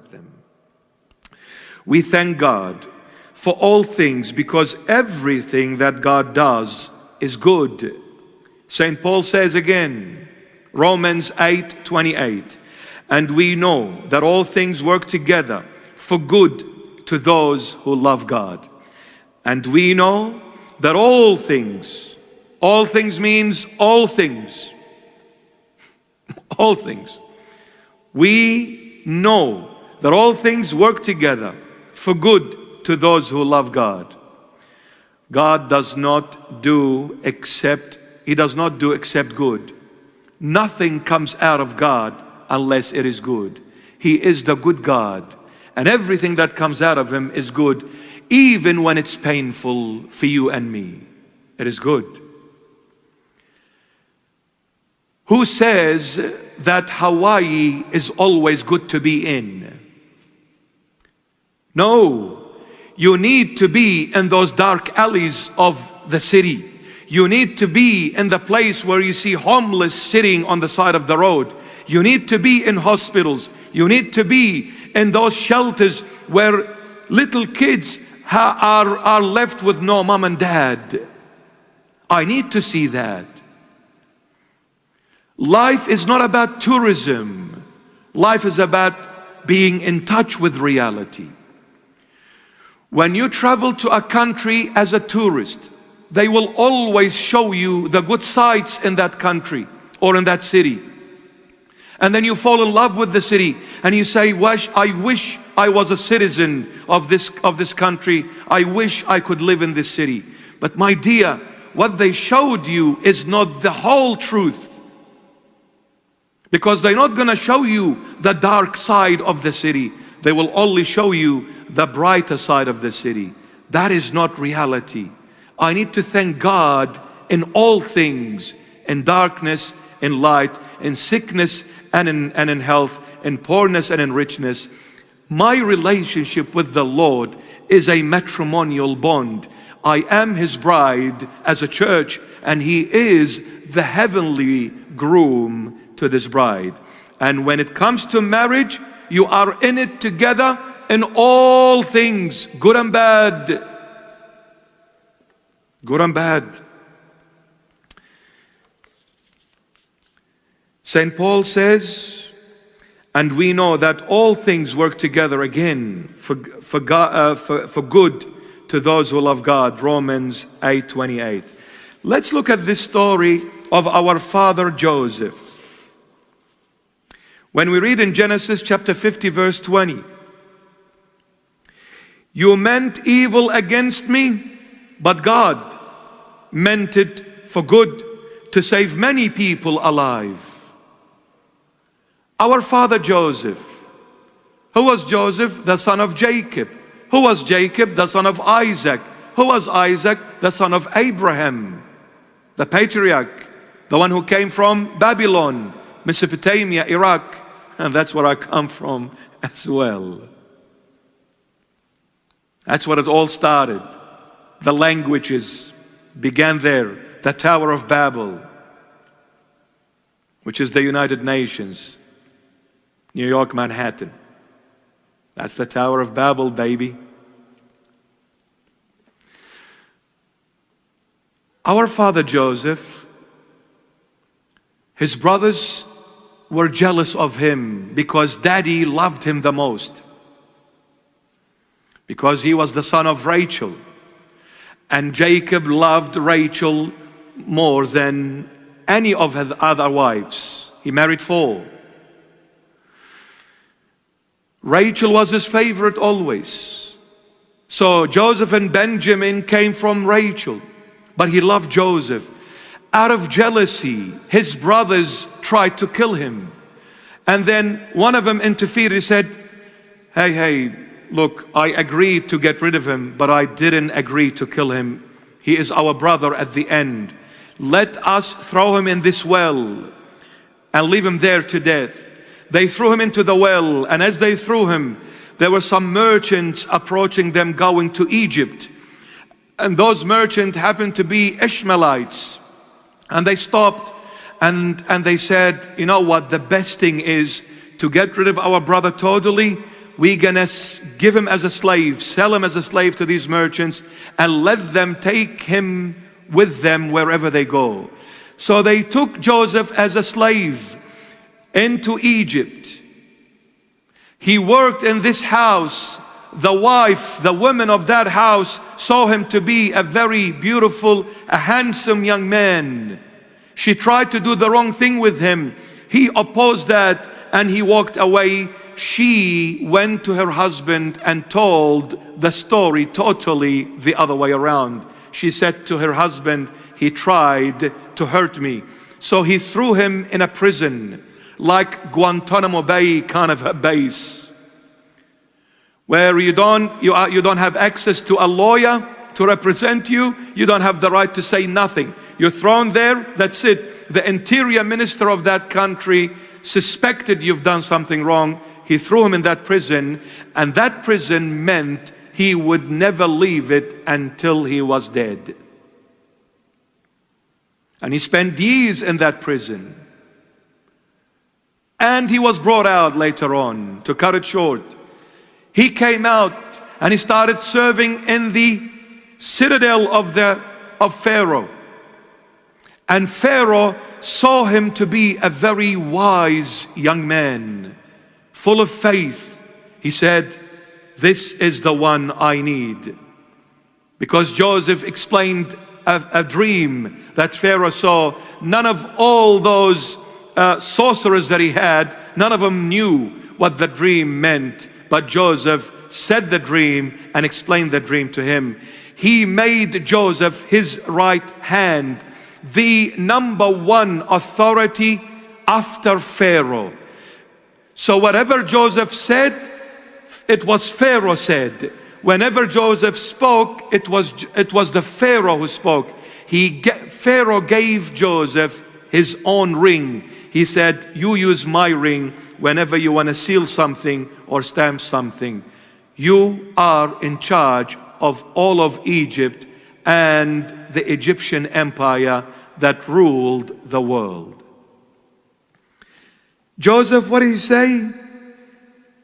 with them. We thank God for all things because everything that God does is good. St. Paul says again, Romans 8:28, and we know that all things work together for good to those who love God. And we know that all things means all things. All things. We know that all things work together for good to those who love God. God does not do except good. Nothing comes out of God unless it is good. He is the good God, and everything that comes out of Him is good, even when it's painful for you and me. It is good. Who says that Hawaii is always good to be in? No, you need to be in those dark alleys of the city. You need to be in the place where you see homeless sitting on the side of the road. You need to be in hospitals. You need to be in those shelters where little kids are left with no mom and dad. I need to see that. Life is not about tourism. Life is about being in touch with reality. When you travel to a country as a tourist, they will always show you the good sights in that country or in that city. And then you fall in love with the city and you say, I wish I was a citizen of this country. I wish I could live in this city. But my dear, what they showed you is not the whole truth. Because they're not going to show you the dark side of the city. They will only show you the brighter side of the city. That is not reality. I need to thank God in all things, in darkness, in light, in sickness and in health, in poorness and in richness. My relationship with the Lord is a matrimonial bond. I am His bride as a church, and He is the heavenly groom to this bride. And when it comes to marriage, you are in it together in all things, good and bad. Good and bad. St. Paul says, and we know that all things work together again for good to those who love God. Romans 8:28. Let's look at this story of our father Joseph. When we read in Genesis chapter 50 verse 20, you meant evil against me, but God meant it for good to save many people alive. Our father Joseph. Who was Joseph? The son of Jacob. Who was Jacob? The son of Isaac. Who was Isaac? The son of Abraham, the patriarch, the one who came from Babylon, Mesopotamia, Iraq. And that's where I come from as well. That's where it all started. The languages began there. The Tower of Babel, which is the United Nations, New York, Manhattan. That's the Tower of Babel, baby. Our father Joseph, his brothers were jealous of him because daddy loved him the most. Because he was the son of Rachel. And Jacob loved Rachel more than any of his other wives. He married 4. Rachel was his favorite always. So Joseph and Benjamin came from Rachel. But he loved Joseph. Out of jealousy, his brothers tried to kill him. And then one of them interfered. He said, hey, look, I agreed to get rid of him, but I didn't agree to kill him. He is our brother at the end. Let us throw him in this well and leave him there to death. They threw him into the well, and as they threw him, there were some merchants approaching them going to Egypt. And those merchants happened to be Ishmaelites. And they stopped and they said, you know what, the best thing is to get rid of our brother totally. we're gonna give him as a slave, sell him as a slave to these merchants, and let them take him with them wherever they go. So they took Joseph as a slave into Egypt. He worked in this house. The wife, the women of that house, saw him to be a very beautiful, a handsome young man. She tried to do the wrong thing with him. He opposed that and he walked away. She went to her husband and told the story totally the other way around. She said to her husband, he tried to hurt me. So he threw him in a prison, like Guantanamo Bay kind of a base, where you don't have access to a lawyer to represent you. You don't have the right to say nothing. You're thrown there, that's it. The interior minister of that country suspected you've done something wrong. He threw him in that prison, and that prison meant he would never leave it until he was dead. And he spent years in that prison. And he was brought out later on. To cut it short, he came out and he started serving in the citadel of Pharaoh. And Pharaoh saw him to be a very wise young man, full of faith. He said, this is the one I need. Because Joseph explained a dream that Pharaoh saw. None of all those sorcerers that he had, none of them knew what the dream meant. But Joseph said the dream and explained the dream to him. He made Joseph his right hand, the number one authority after Pharaoh. So whatever Joseph said, it was Pharaoh said. Whenever Joseph spoke, it was the Pharaoh who spoke. Pharaoh gave Joseph his own ring. He said, you use my ring whenever you want to seal something or stamp something. You are in charge of all of Egypt and the Egyptian empire that ruled the world. Joseph, what did he say?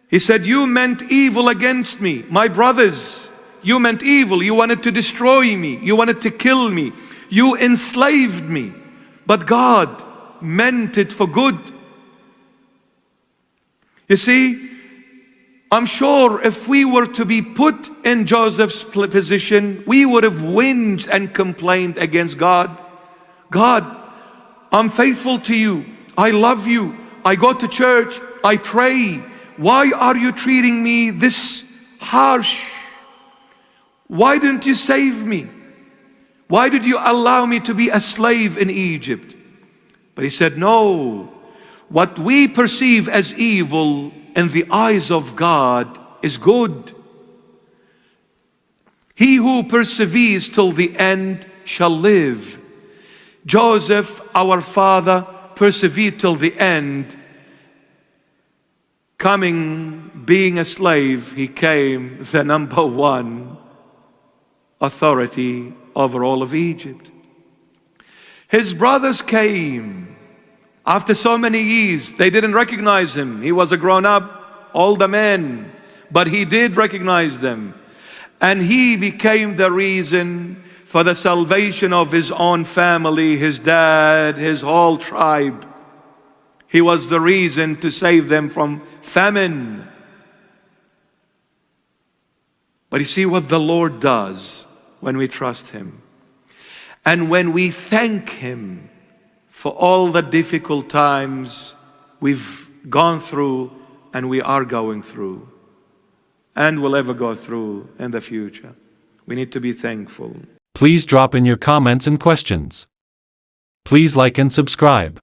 He said, you meant evil against me. My brothers, you meant evil. You wanted to destroy me. You wanted to kill me. You enslaved me. But God meant it for good. You see, I'm sure if we were to be put in Joseph's position, we would have whined and complained against God. God, I'm faithful to you. I love you. I go to church. I pray. Why are you treating me this harsh? Why didn't you save me? Why did you allow me to be a slave in Egypt? But he said, no. What we perceive as evil in the eyes of God is good. He who perseveres till the end shall live. Joseph, our father, persevered till the end. Being a slave, he came the number one authority over all of Egypt. His brothers came after so many years. They didn't recognize him. He was a grown-up, older man, but he did recognize them. And he became the reason for the salvation of his own family, his dad, his whole tribe. He was the reason to save them from famine. But you see what the Lord does when we trust Him. And when we thank Him for all the difficult times we've gone through and we are going through and will ever go through in the future. We need to be thankful. Please drop in your comments and questions. Please like and subscribe.